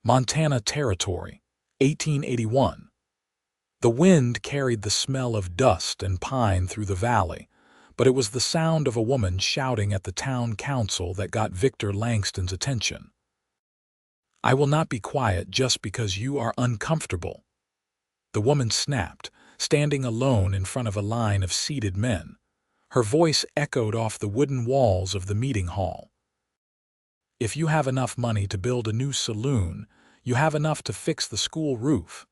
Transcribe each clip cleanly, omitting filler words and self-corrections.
Montana Territory, 1881. The wind carried the smell of dust and pine through the valley, but it was the sound of a woman shouting at the town council that got Victor Langston's attention. "I will not be quiet just because you are uncomfortable," the woman snapped, standing alone in front of a line of seated men. Her voice echoed off the wooden walls of the meeting hall. "If you have enough money to build a new saloon, you have enough to fix the school roof."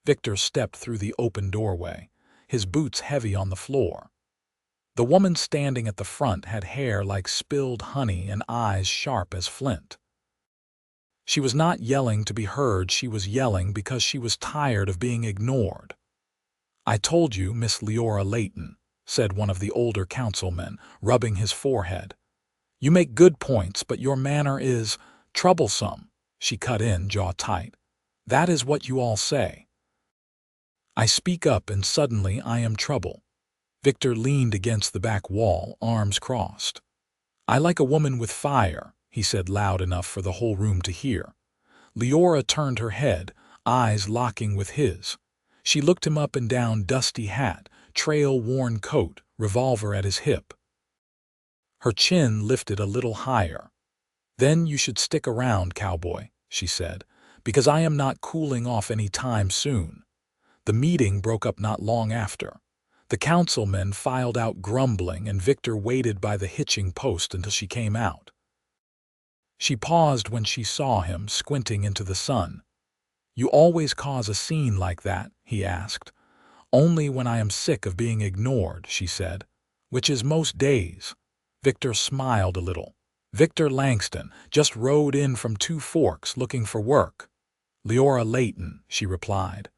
Victor stepped through the open doorway, his boots heavy on the floor. The woman standing at the front had hair like spilled honey and eyes sharp as flint. She was not yelling to be heard, she was yelling because she was tired of being ignored. "I told you, Miss Liora Layton," said one of the older councilmen, rubbing his forehead. "You make good points, but your manner is troublesome," she cut in, jaw tight. "That is what you all say. I speak up and suddenly I am trouble." Victor leaned against the back wall, arms crossed. "I like a woman with fire," he said loud enough for the whole room to hear. Liora turned her head, eyes locking with his. She looked him up and down, dusty hat, trail-worn coat, revolver at his hip. Her chin lifted a little higher. "Then you should stick around, Cowboy," she said, "because I am not cooling off any time soon." The meeting broke up not long after. The councilmen filed out grumbling, and Victor waited by the hitching post until she came out. She paused when she saw him, squinting into the sun. "You always cause a scene like that?" he asked. "Only when I am sick of being ignored," she said. "Which is most days." Victor smiled a little. "Victor Langston, just rode in from Two Forks looking for work." "Liora Layton," she replied.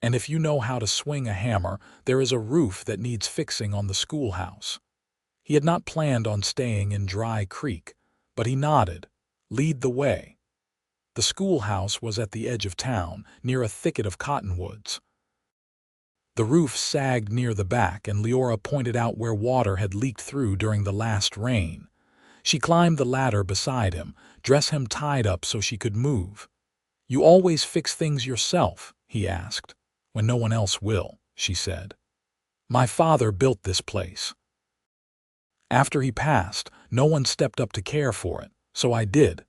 "And if you know how to swing a hammer, there is a roof that needs fixing on the schoolhouse." He had not planned on staying in Dry Creek, but he nodded. "Lead the way." The schoolhouse was at the edge of town, near a thicket of cottonwoods. The roof sagged near the back, and Liora pointed out where water had leaked through during the last rain. She climbed the ladder beside him, dress hem tied up so she could move. "You always fix things yourself?" he asked. "When no one else will," she said. "My father built this place. After he passed, no one stepped up to care for it, so I did."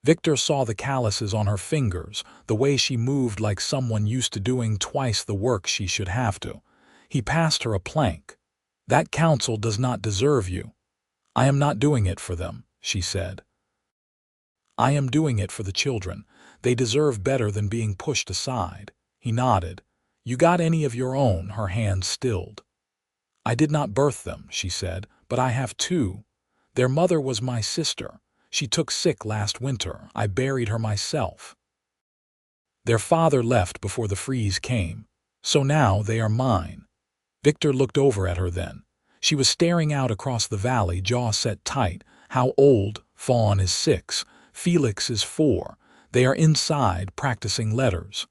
Victor saw the calluses on her fingers, the way she moved like someone used to doing twice the work she should have to. He passed her a plank. "That council does not deserve you." "I am not doing it for them," she said. "I am doing it for the children. They deserve better than being pushed aside." He nodded. "You got any of your own?" Her hands stilled. "I did not birth them," she said, "but I have two. Their mother was my sister. She took sick last winter. I buried her myself. Their father left before the freeze came, so now they are mine." Victor looked over at her then. She was staring out across the valley, jaw set tight. "How old?" "Fawn is 6. Felix is 4. They are inside practicing letters."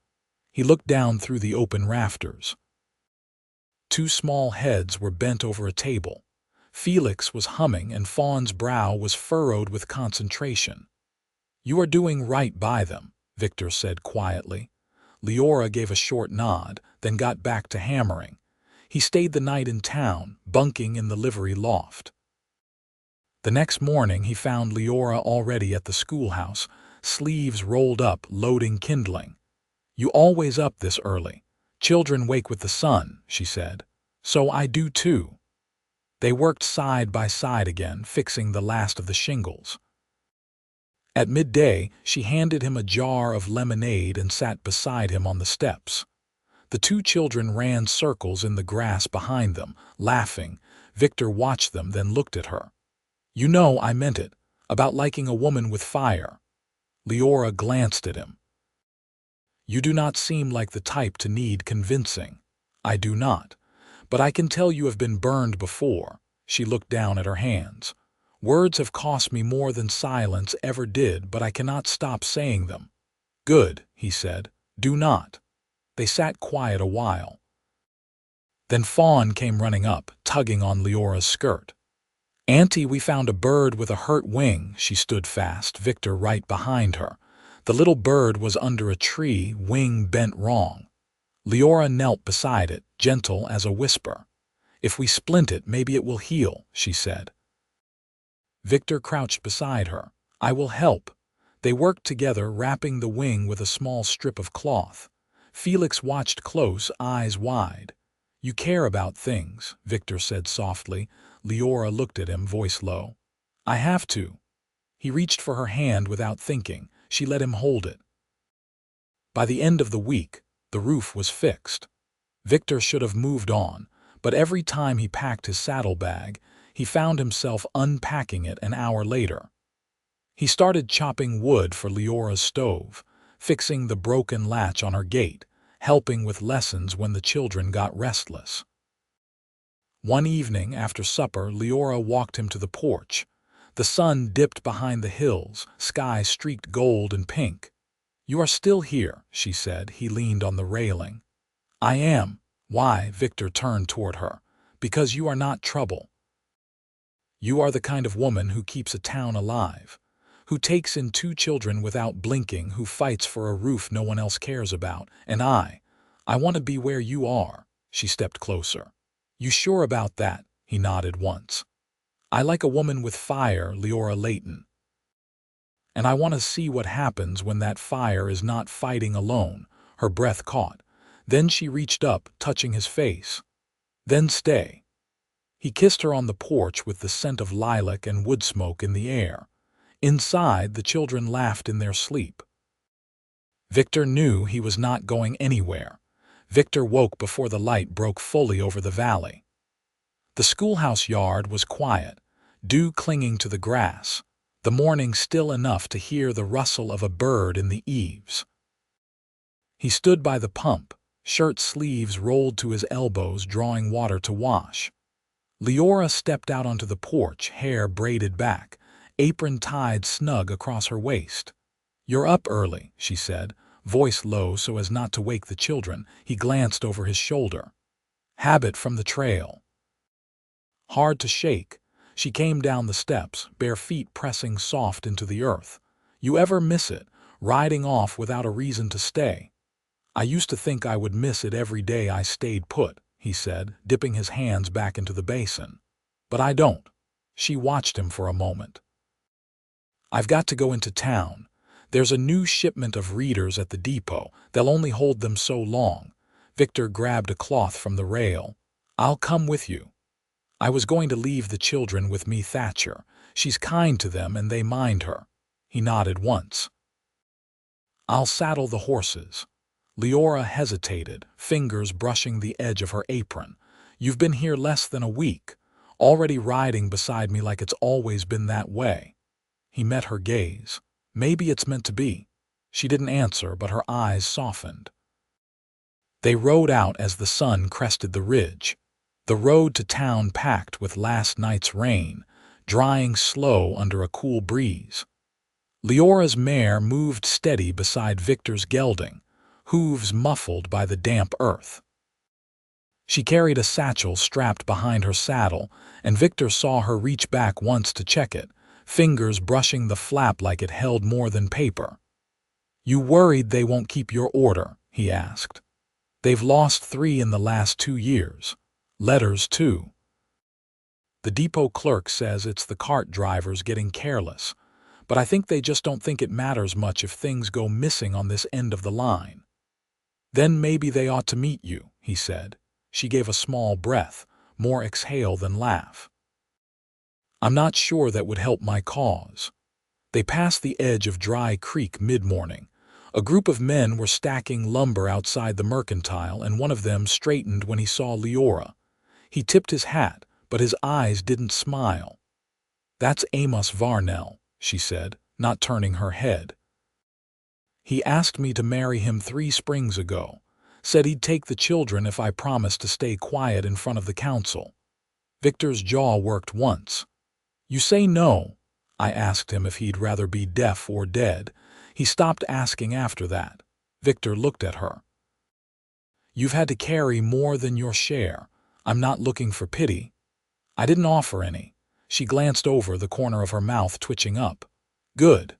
He looked down through the open rafters. Two small heads were bent over a table. Felix was humming, and Fawn's brow was furrowed with concentration. "You are doing right by them," Victor said quietly. Liora gave a short nod, then got back to hammering. He stayed the night in town, bunking in the livery loft. The next morning he found Liora already at the schoolhouse, sleeves rolled up, loading kindling. "You always up this early?" "Children wake with the sun," she said. "So I do too." They worked side by side again, fixing the last of the shingles. At midday, she handed him a jar of lemonade and sat beside him on the steps. The two children ran circles in the grass behind them, laughing. Victor watched them, then looked at her. "You know I meant it, about liking a woman with fire." Liora glanced at him. "You do not seem like the type to need convincing." "I do not. But I can tell you have been burned before." She looked down at her hands. "Words have cost me more than silence ever did, but I cannot stop saying them." "Good," he said. "Do not." They sat quiet a while. Then Fawn came running up, tugging on Liora's skirt. "Auntie, we found a bird with a hurt wing." She stood fast, Victor right behind her. The little bird was under a tree, wing bent wrong. Liora knelt beside it, gentle as a whisper. "If we splint it, maybe it will heal," she said. Victor crouched beside her. "I will help." They worked together, wrapping the wing with a small strip of cloth. Felix watched close, eyes wide. "You care about things," Victor said softly. Liora looked at him, voice low. "I have to." He reached for her hand without thinking. She let him hold it. By the end of the week, the roof was fixed. Victor should have moved on, but every time he packed his saddlebag, he found himself unpacking it an hour later. He started chopping wood for Leora's stove, fixing the broken latch on her gate, helping with lessons when the children got restless. One evening after supper, Liora walked him to the porch. The sun dipped behind the hills, sky streaked gold and pink. "You are still here," she said. He leaned on the railing. "I am." "Why?" Victor turned toward her. "Because you are not trouble. You are the kind of woman who keeps a town alive, who takes in 2 children without blinking, who fights for a roof no one else cares about. And I want to be where you are." She stepped closer. "You sure about that?" He nodded once. "I like a woman with fire, Liora Layton. And I want to see what happens when that fire is not fighting alone." Her breath caught. Then she reached up, touching his face. "Then stay." He kissed her on the porch with the scent of lilac and wood smoke in the air. Inside, the children laughed in their sleep. Victor knew he was not going anywhere. Victor woke before the light broke fully over the valley. The schoolhouse yard was quiet, dew clinging to the grass, the morning still enough to hear the rustle of a bird in the eaves. He stood by the pump, shirt sleeves rolled to his elbows, drawing water to wash. Liora stepped out onto the porch, hair braided back, apron tied snug across her waist. "You're up early," she said, voice low so as not to wake the children. He glanced over his shoulder. "Habit from the trail." Hard to shake, she came down the steps, bare feet pressing soft into the earth. "You ever miss it, riding off without a reason to stay?" "I used to think I would miss it every day I stayed put," he said, dipping his hands back into the basin. "But I don't." She watched him for a moment. "I've got to go into town. There's a new shipment of readers at the depot. They'll only hold them so long." Victor grabbed a cloth from the rail. "I'll come with you." "I was going to leave the children with me, Thatcher. She's kind to them and they mind her." He nodded once. "I'll saddle the horses." Liora hesitated, fingers brushing the edge of her apron. "You've been here less than a week, already riding beside me like it's always been that way." He met her gaze. "Maybe it's meant to be." She didn't answer, but her eyes softened. They rode out as the sun crested the ridge. The road to town packed with last night's rain, drying slow under a cool breeze. Leora's mare moved steady beside Victor's gelding, hooves muffled by the damp earth. She carried a satchel strapped behind her saddle, and Victor saw her reach back once to check it, fingers brushing the flap like it held more than paper. "You worried they won't keep your order?" he asked. "They've lost 3 in the last 2 years. Letters, too. The depot clerk says it's the cart drivers getting careless, but I think they just don't think it matters much if things go missing on this end of the line." "Then maybe they ought to meet you," he said. She gave a small breath, more exhale than laugh. "I'm not sure that would help my cause." They passed the edge of Dry Creek mid-morning. A group of men were stacking lumber outside the mercantile, and one of them straightened when he saw Liora. He tipped his hat, but his eyes didn't smile. "That's Amos Varnell," she said, not turning her head. "He asked me to marry him 3 springs ago. Said he'd take the children if I promised to stay quiet in front of the council." Victor's jaw worked once. "You say no?" I asked him if he'd rather be deaf or dead. He stopped asking after that. Victor looked at her. "You've had to carry more than your share. I'm not looking for pity." I didn't offer any. She glanced over, the corner of her mouth twitching up. "Good."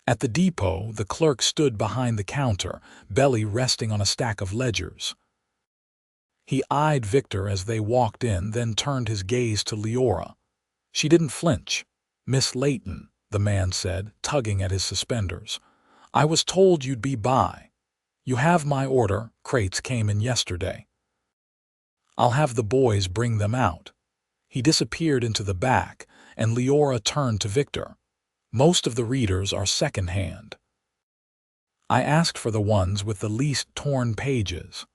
At the depot, the clerk stood behind the counter, belly resting on a stack of ledgers. He eyed Victor as they walked in, then turned his gaze to Liora. She didn't flinch. "Miss Layton," the man said, tugging at his suspenders. "I was told you'd be by. You have my order. Crates came in yesterday. I'll have the boys bring them out." He disappeared into the back, and Liora turned to Victor. "Most of the readers are second-hand. I asked for the ones with the least torn pages.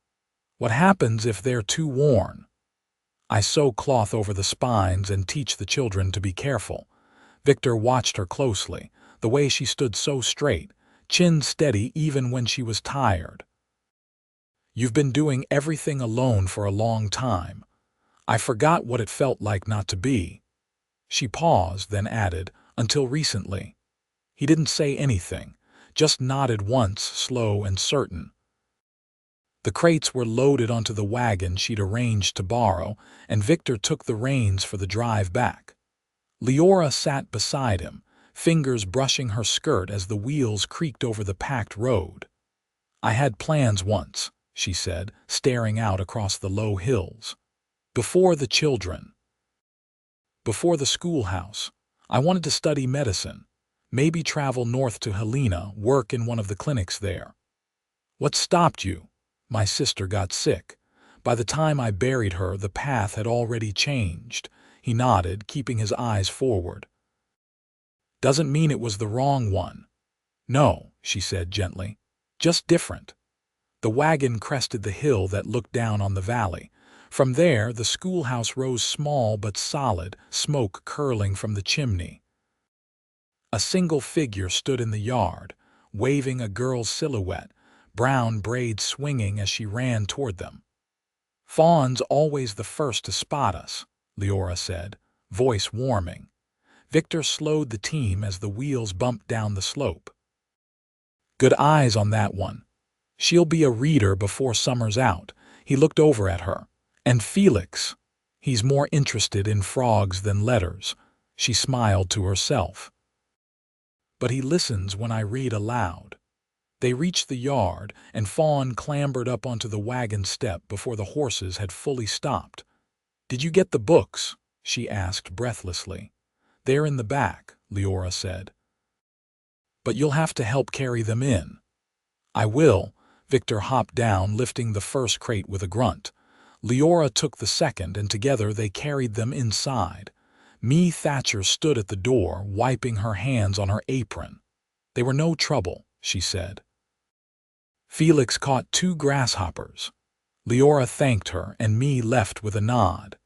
What happens if they're too worn? I sew cloth over the spines and teach the children to be careful." Victor watched her closely, the way she stood so straight, chin steady even when she was tired. "You've been doing everything alone for a long time. I forgot what it felt like not to be." She paused, then added, "Until recently." He didn't say anything, just nodded once, slow and certain. The crates were loaded onto the wagon she'd arranged to borrow, and Victor took the reins for the drive back. Liora sat beside him, fingers brushing her skirt as the wheels creaked over the packed road. "I had plans once," she said, staring out across the low hills. "Before the children. Before the schoolhouse. I wanted to study medicine, maybe travel north to Helena, work in one of the clinics there." "What stopped you?" "My sister got sick. By the time I buried her, the path had already changed." He nodded, keeping his eyes forward. "Doesn't mean it was the wrong one." "No," she said gently. "Just different." The wagon crested the hill that looked down on the valley. From there, the schoolhouse rose small but solid, smoke curling from the chimney. A single figure stood in the yard, waving a girl's silhouette, brown braids swinging as she ran toward them. "Fawn's always the first to spot us," Liora said, voice warming. Victor slowed the team as the wheels bumped down the slope. "Good eyes on that one. She'll be a reader before summer's out." He looked over at her. "And Felix, he's more interested in frogs than letters." She smiled to herself. "But he listens when I read aloud." They reached the yard, and Fawn clambered up onto the wagon step before the horses had fully stopped. "Did you get the books?" she asked breathlessly. "They're in the back," Liora said. "But you'll have to help carry them in." "I will." Victor hopped down, lifting the first crate with a grunt. Liora took the second, and together they carried them inside. Mee Thatcher stood at the door, wiping her hands on her apron. "They were no trouble," she said. "Felix caught 2 grasshoppers." Liora thanked her, and Mee left with a nod.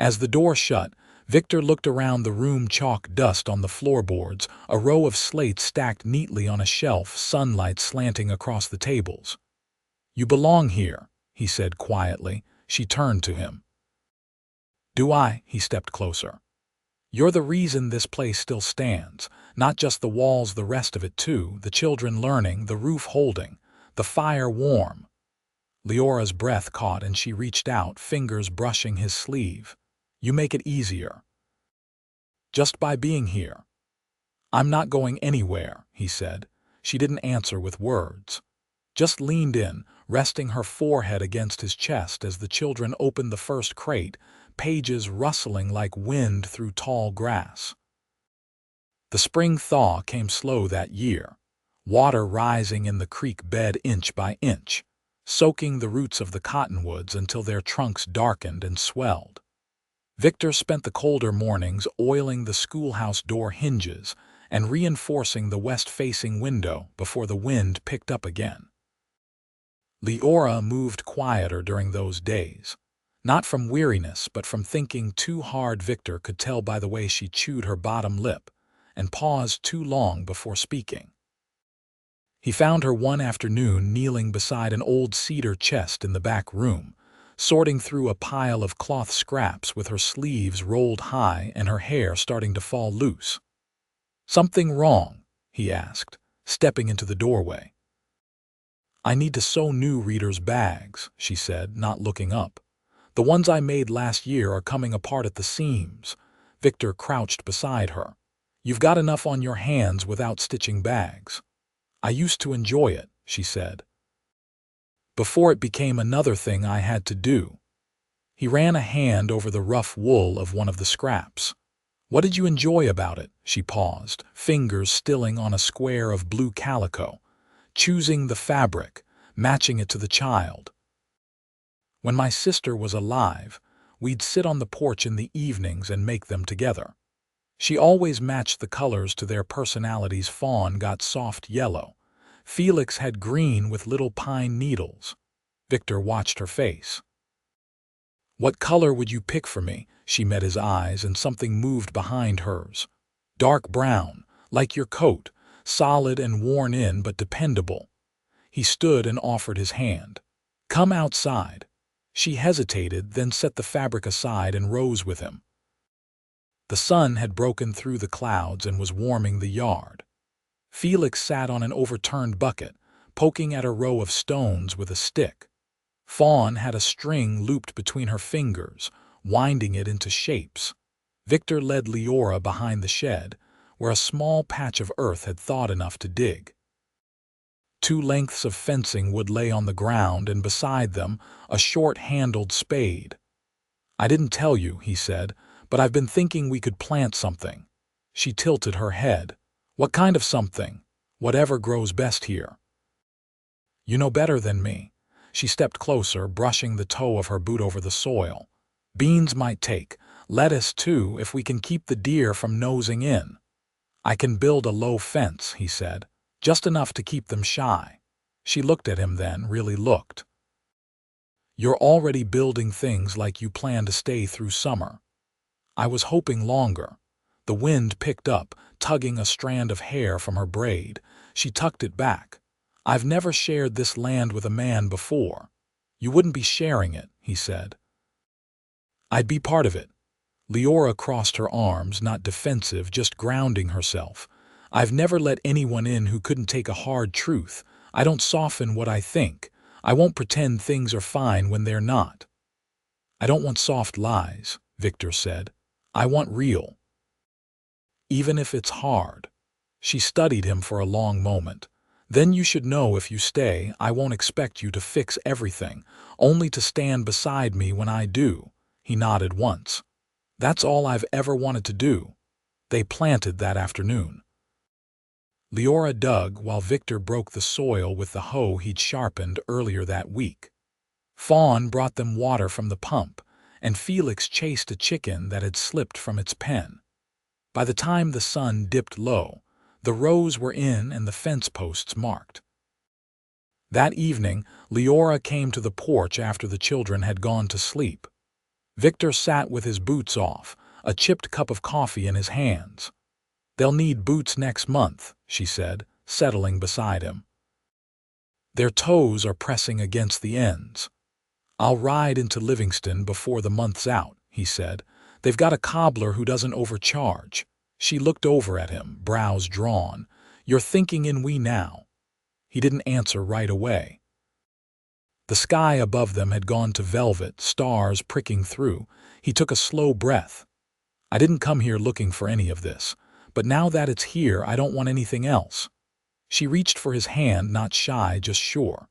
As the door shut, Victor looked around the room, chalk dust on the floorboards, a row of slates stacked neatly on a shelf, sunlight slanting across the tables. "You belong here," he said quietly. She turned to him. "Do I?" He stepped closer. "You're the reason this place still stands. Not just the walls, the rest of it too. The children learning, the roof holding, the fire warm." Leora's breath caught and she reached out, fingers brushing his sleeve. "You make it easier. Just by being here." "I'm not going anywhere," he said. She didn't answer with words. Just leaned in, resting her forehead against his chest as the children opened the first crate, pages rustling like wind through tall grass. The spring thaw came slow that year, water rising in the creek bed inch by inch, soaking the roots of the cottonwoods until their trunks darkened and swelled. Victor spent the colder mornings oiling the schoolhouse door hinges and reinforcing the west-facing window before the wind picked up again. Liora moved quieter during those days, not from weariness but from thinking too hard. Victor could tell by the way she chewed her bottom lip and paused too long before speaking. He found her one afternoon kneeling beside an old cedar chest in the back room, sorting through a pile of cloth scraps with her sleeves rolled high and her hair starting to fall loose. "Something wrong?" he asked, stepping into the doorway. "I need to sew new readers' bags," she said, not looking up. "The ones I made last year are coming apart at the seams." Victor crouched beside her. You've got enough on your hands without stitching bags. I used to enjoy it, she said, before it became another thing I had to do. He ran a hand over the rough wool of one of the scraps. What did you enjoy about it? She paused, fingers stilling on a square of blue calico, choosing the fabric, matching it to the child. When my sister was alive, we'd sit on the porch in the evenings and make them together. She always matched the colors to their personalities. Fawn got soft yellow. Felix had green with little pine needles. Victor watched her face. What color would you pick for me? She met his eyes and something moved behind hers. Dark brown, like your coat, solid and worn in but dependable. He stood and offered his hand. Come outside. She hesitated, then set the fabric aside and rose with him. The sun had broken through the clouds and was warming the yard. Felix sat on an overturned bucket, poking at a row of stones with a stick. Fawn had a string looped between her fingers, winding it into shapes. Victor led Liora behind the shed, where a small patch of earth had thawed enough to dig. 2 lengths of fencing wood lay on the ground, and beside them, a short-handled spade. I didn't tell you, he said, but I've been thinking we could plant something. She tilted her head. What kind of something? Whatever grows best here. You know better than me. She stepped closer, brushing the toe of her boot over the soil. Beans might take, lettuce too, if we can keep the deer from nosing in. I can build a low fence, he said, just enough to keep them shy. She looked at him then, really looked. You're already building things like you plan to stay through summer. I was hoping longer. The wind picked up, tugging a strand of hair from her braid. She tucked it back. I've never shared this land with a man before. You wouldn't be sharing it, he said. I'd be part of it. Liora crossed her arms, not defensive, just grounding herself. I've never let anyone in who couldn't take a hard truth. I don't soften what I think. I won't pretend things are fine when they're not. I don't want soft lies, Victor said. I want real. Even if it's hard. She studied him for a long moment. Then you should know if you stay, I won't expect you to fix everything, only to stand beside me when I do. He nodded once. That's all I've ever wanted to do. They planted that afternoon. Liora dug while Victor broke the soil with the hoe he'd sharpened earlier that week. Fawn brought them water from the pump, and Felix chased a chicken that had slipped from its pen. By the time the sun dipped low, the rows were in and the fence posts marked. That evening, Liora came to the porch after the children had gone to sleep. Victor sat with his boots off, a chipped cup of coffee in his hands. They'll need boots next month, she said, settling beside him. Their toes are pressing against the ends. I'll ride into Livingston before the month's out, he said. They've got a cobbler who doesn't overcharge. She looked over at him, brows drawn. You're thinking in we now. He didn't answer right away. The sky above them had gone to velvet, stars pricking through. He took a slow breath. I didn't come here looking for any of this, but now that it's here, I don't want anything else. She reached for his hand, not shy, just sure.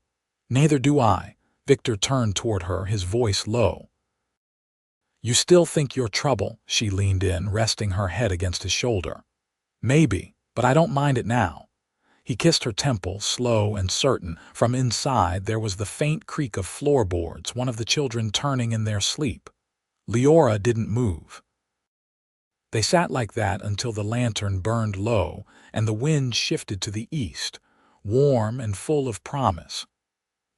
Neither do I. Victor turned toward her, his voice low. You still think you're trouble? She leaned in, resting her head against his shoulder. Maybe, but I don't mind it now. He kissed her temple, slow and certain. From inside there was the faint creak of floorboards, one of the children turning in their sleep. Liora didn't move. They sat like that until the lantern burned low and the wind shifted to the east, warm and full of promise.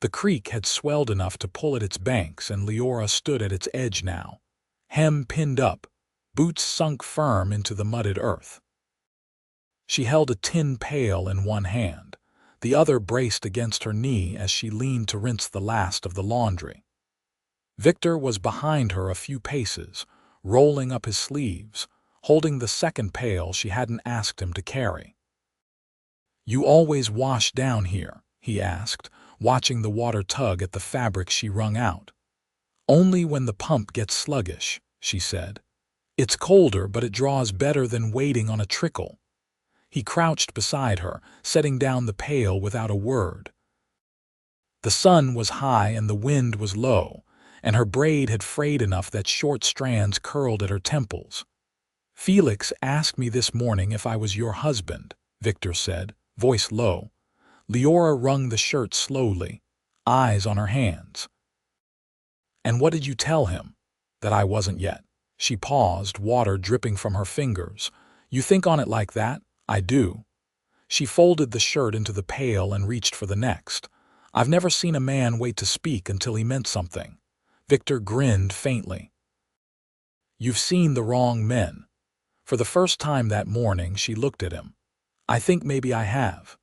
The creek had swelled enough to pull at its banks, and Liora stood at its edge now, hem pinned up, boots sunk firm into the mudded earth. She held a tin pail in one hand, the other braced against her knee as she leaned to rinse the last of the laundry. Victor was behind her a few paces, rolling up his sleeves, holding the second pail she hadn't asked him to carry. You always wash down here? He asked, watching the water tug at the fabric she wrung out. Only when the pump gets sluggish, she said. It's colder, but it draws better than waiting on a trickle. He crouched beside her, setting down the pail without a word. The sun was high and the wind was low, and her braid had frayed enough that short strands curled at her temples. "Felix asked me this morning if I was your husband," Victor said, voice low. Liora wrung the shirt slowly, eyes on her hands. "And what did you tell him?" "That I wasn't yet." She paused, water dripping from her fingers. "You think on it like that?" "I do." She folded the shirt into the pail and reached for the next. "I've never seen a man wait to speak until he meant something." Victor grinned faintly. "You've seen the wrong men." For the first time that morning, she looked at him. "I think maybe I have."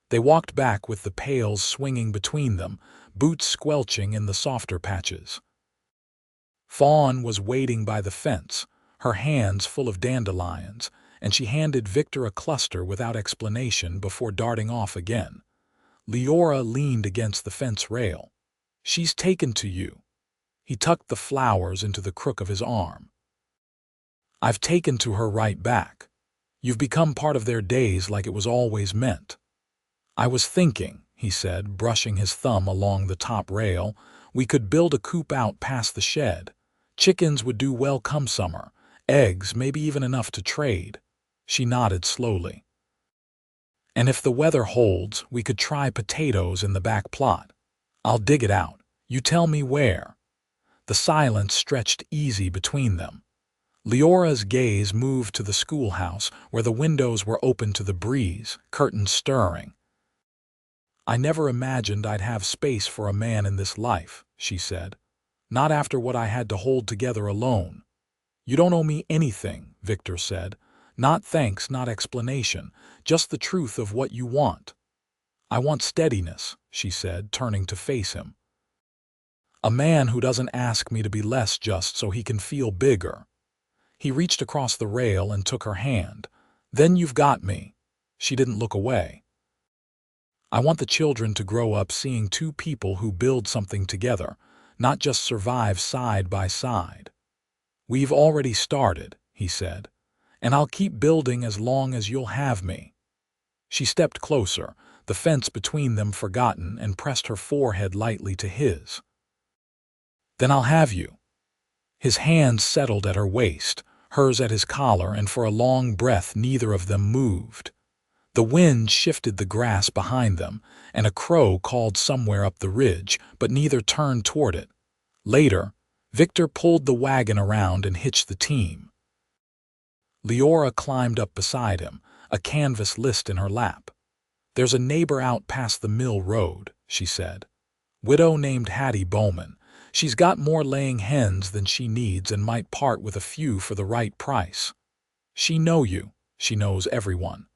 They walked back with the pails swinging between them, boots squelching in the softer patches. Fawn was waiting by the fence, her hands full of dandelions, and she handed Victor a cluster without explanation before darting off again. Liora leaned against the fence rail. "She's taken to you." He tucked the flowers into the crook of his arm. "I've taken to her right back. You've become part of their days like it was always meant." "I was thinking," he said, brushing his thumb along the top rail, "we could build a coop out past the shed. Chickens would do well come summer. Eggs, maybe even enough to trade." She nodded slowly. "And if the weather holds, we could try potatoes in the back plot. I'll dig it out. You tell me where." The silence stretched easy between them. Leora's gaze moved to the schoolhouse, where the windows were open to the breeze, curtains stirring. "I never imagined I'd have space for a man in this life," she said. "Not after what I had to hold together alone." "You don't owe me anything," Victor said. "Not thanks, not explanation, just the truth of what you want." "I want steadiness," she said, turning to face him. "A man who doesn't ask me to be less just so he can feel bigger." He reached across the rail and took her hand. "Then you've got me." She didn't look away. "I want the children to grow up seeing two people who build something together, not just survive side by side." "We've already started," he said, "and I'll keep building as long as you'll have me." She stepped closer, the fence between them forgotten, and pressed her forehead lightly to his. "Then I'll have you." His hands settled at her waist, hers at his collar, and for a long breath neither of them moved. The wind shifted the grass behind them, and a crow called somewhere up the ridge, but neither turned toward it. Later, Victor pulled the wagon around and hitched the team. Liora climbed up beside him, a canvas list in her lap. "There's a neighbor out past the mill road," she said. "Widow named Hattie Bowman. She's got more laying hens than she needs and might part with a few for the right price. She know you. She knows everyone.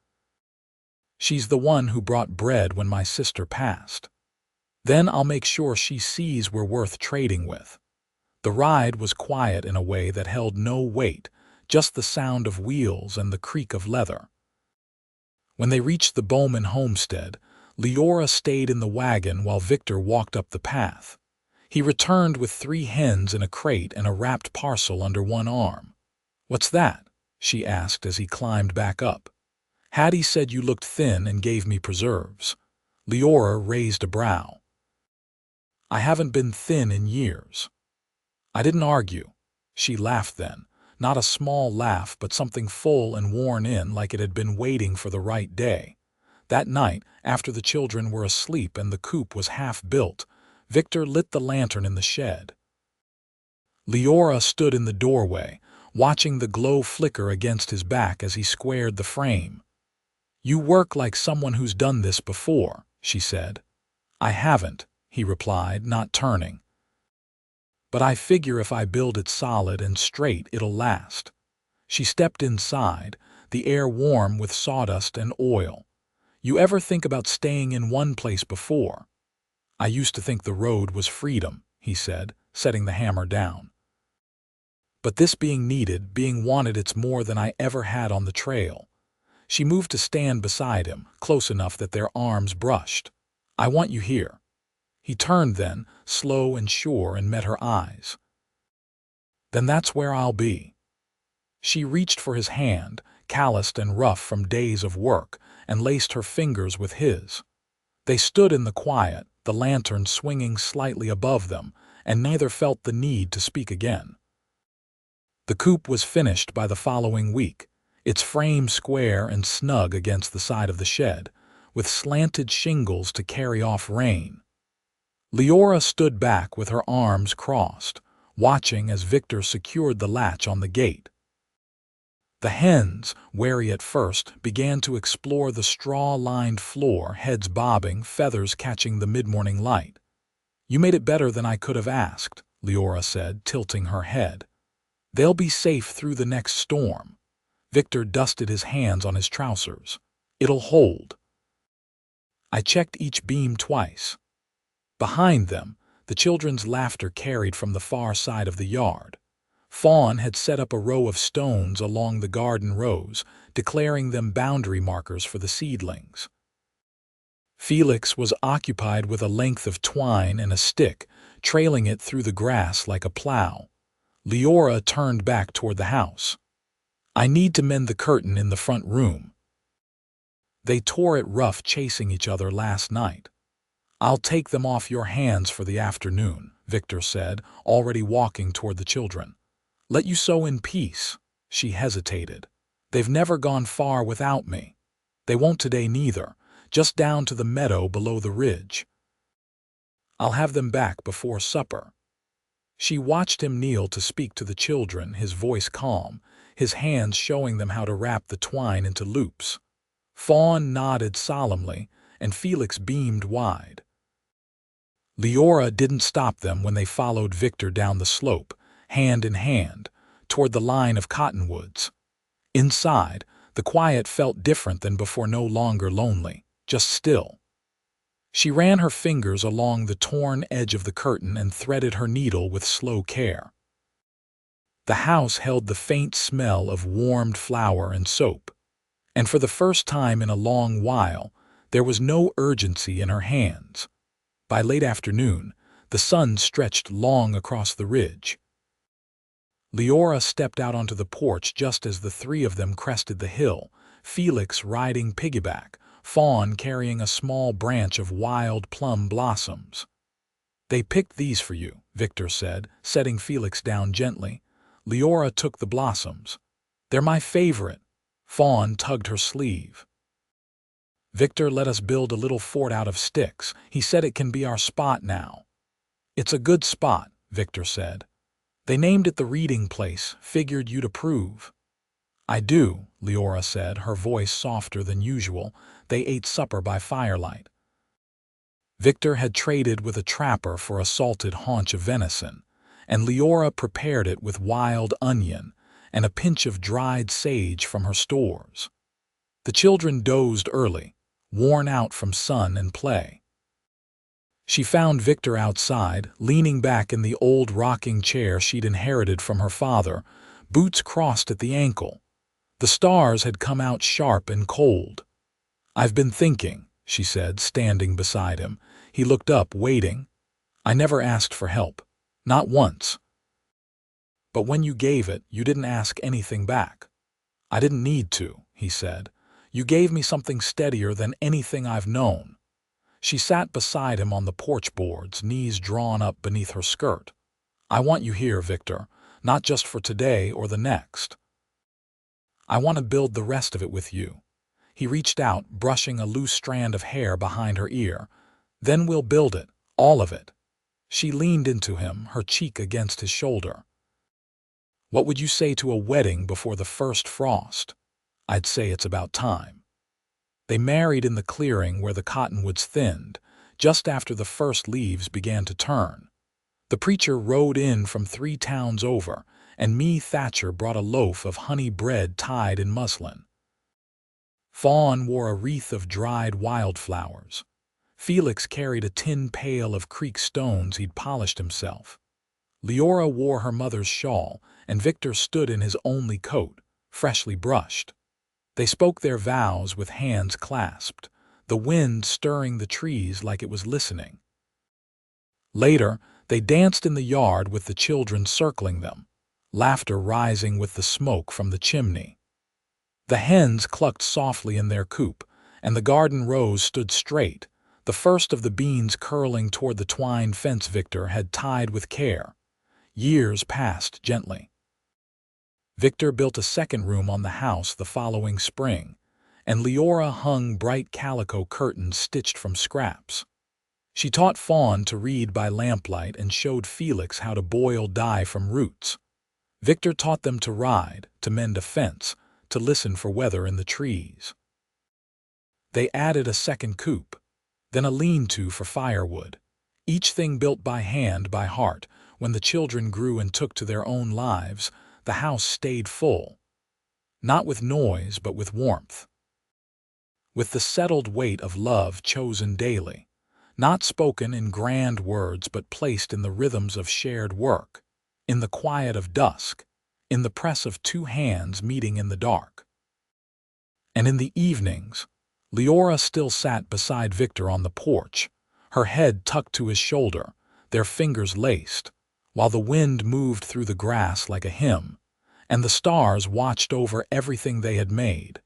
She's the one who brought bread when my sister passed. Then I'll make sure she sees we're worth trading with." The ride was quiet in a way that held no weight, just the sound of wheels and the creak of leather. When they reached the Bowman homestead, Liora stayed in the wagon while Victor walked up the path. He returned with 3 hens in a crate and a wrapped parcel under one arm. "What's that?" she asked as he climbed back up. "Hattie said you looked thin and gave me preserves." Liora raised a brow. "I haven't been thin in years." I didn't argue. She laughed then, not a small laugh, but something full and worn in, like it had been waiting for the right day. That night, after the children were asleep and the coop was half built, Victor lit the lantern in the shed. Liora stood in the doorway, watching the glow flicker against his back as he squared the frame. "You work like someone who's done this before," she said. "I haven't," he replied, not turning. "But I figure if I build it solid and straight, it'll last." She stepped inside, the air warm with sawdust and oil. "You ever think about staying in one place before?" "I used to think the road was freedom," he said, setting the hammer down. "But this being needed, being wanted, it's more than I ever had on the trail." She moved to stand beside him, close enough that their arms brushed. "I want you here." He turned then, slow and sure, and met her eyes. "Then that's where I'll be." She reached for his hand, calloused and rough from days of work, and laced her fingers with his. They stood in the quiet, the lantern swinging slightly above them, and neither felt the need to speak again. The coop was finished by the following week, its frame square and snug against the side of the shed, with slanted shingles to carry off rain. Liora stood back with her arms crossed, watching as Victor secured the latch on the gate. The hens, wary at first, began to explore the straw-lined floor, heads bobbing, feathers catching the mid-morning light. "You made it better than I could have asked," Liora said, tilting her head. "They'll be safe through the next storm." Victor dusted his hands on his trousers. "It'll hold." I checked each beam twice. Behind them, the children's laughter carried from the far side of the yard. Fawn had set up a row of stones along the garden rows, declaring them boundary markers for the seedlings. Felix was occupied with a length of twine and a stick, trailing it through the grass like a plow. Liora turned back toward the house. "I need to mend the curtain in the front room. They tore it rough chasing each other last night." "I'll take them off your hands for the afternoon," Victor said, already walking toward the children. "Let you sew in peace." She hesitated. "They've never gone far without me. They won't today neither, just down to the meadow below the ridge. I'll have them back before supper." She watched him kneel to speak to the children, his voice calm, his hands showing them how to wrap the twine into loops. Fawn nodded solemnly, and Felix beamed wide. Liora didn't stop them when they followed Victor down the slope, hand in hand, toward the line of cottonwoods. Inside, the quiet felt different than before, no longer lonely, just still. She ran her fingers along the torn edge of the curtain and threaded her needle with slow care. The house held the faint smell of warmed flour and soap, and for the first time in a long while, there was no urgency in her hands. By late afternoon, the sun stretched long across the ridge. Liora stepped out onto the porch just as the three of them crested the hill, Felix riding piggyback, Fawn carrying a small branch of wild plum blossoms. "They picked these for you," Victor said, setting Felix down gently. Liora took the blossoms. "They're my favorite." Fawn tugged her sleeve. "Victor let us build a little fort out of sticks. He said it can be our spot now." "It's a good spot," Victor said. "They named it the reading place, figured you'd approve." "I do," Liora said, her voice softer than usual. They ate supper by firelight. Victor had traded with a trapper for a salted haunch of venison, and Liora prepared it with wild onion and a pinch of dried sage from her stores. The children dozed early, worn out from sun and play. She found Victor outside, leaning back in the old rocking chair she'd inherited from her father, boots crossed at the ankle. The stars had come out sharp and cold. "I've been thinking," she said, standing beside him. He looked up, waiting. "I never asked for help. Not once. But when you gave it, you didn't ask anything back." "I didn't need to," he said. "You gave me something steadier than anything I've known." She sat beside him on the porch boards, knees drawn up beneath her skirt. "I want you here, Victor, not just for today or the next. I want to build the rest of it with you." He reached out, brushing a loose strand of hair behind her ear. "Then we'll build it, all of it." She leaned into him, her cheek against his shoulder. "What would you say to a wedding before the first frost?" "I'd say it's about time." They married in the clearing where the cottonwoods thinned, just after the first leaves began to turn. The preacher rode in from 3 towns over, and Me Thatcher brought a loaf of honey bread tied in muslin. Fawn wore a wreath of dried wildflowers. Felix carried a tin pail of creek stones he'd polished himself. Liora wore her mother's shawl, and Victor stood in his only coat, freshly brushed. They spoke their vows with hands clasped, the wind stirring the trees like it was listening. Later, they danced in the yard with the children circling them. laughter rising with the smoke from the chimney. The hens clucked softly in their coop, and the garden rose stood straight, the first of the beans curling toward the twine fence Victor had tied with care. Years passed gently. Victor built a second room on the house the following spring, and Liora hung bright calico curtains stitched from scraps. She taught Fawn to read by lamplight and showed Felix how to boil dye from roots. Victor taught them to ride, to mend a fence, to listen for weather in the trees. They added a second coop, then a lean-to for firewood, each thing built by hand, by heart. When the children grew and took to their own lives, the house stayed full, not with noise but with warmth, with the settled weight of love chosen daily, not spoken in grand words but placed in the rhythms of shared work, in the quiet of dusk, in the press of two hands meeting in the dark. And in the evenings, Liora still sat beside Victor on the porch, her head tucked to his shoulder, their fingers laced, while the wind moved through the grass like a hymn, and the stars watched over everything they had made.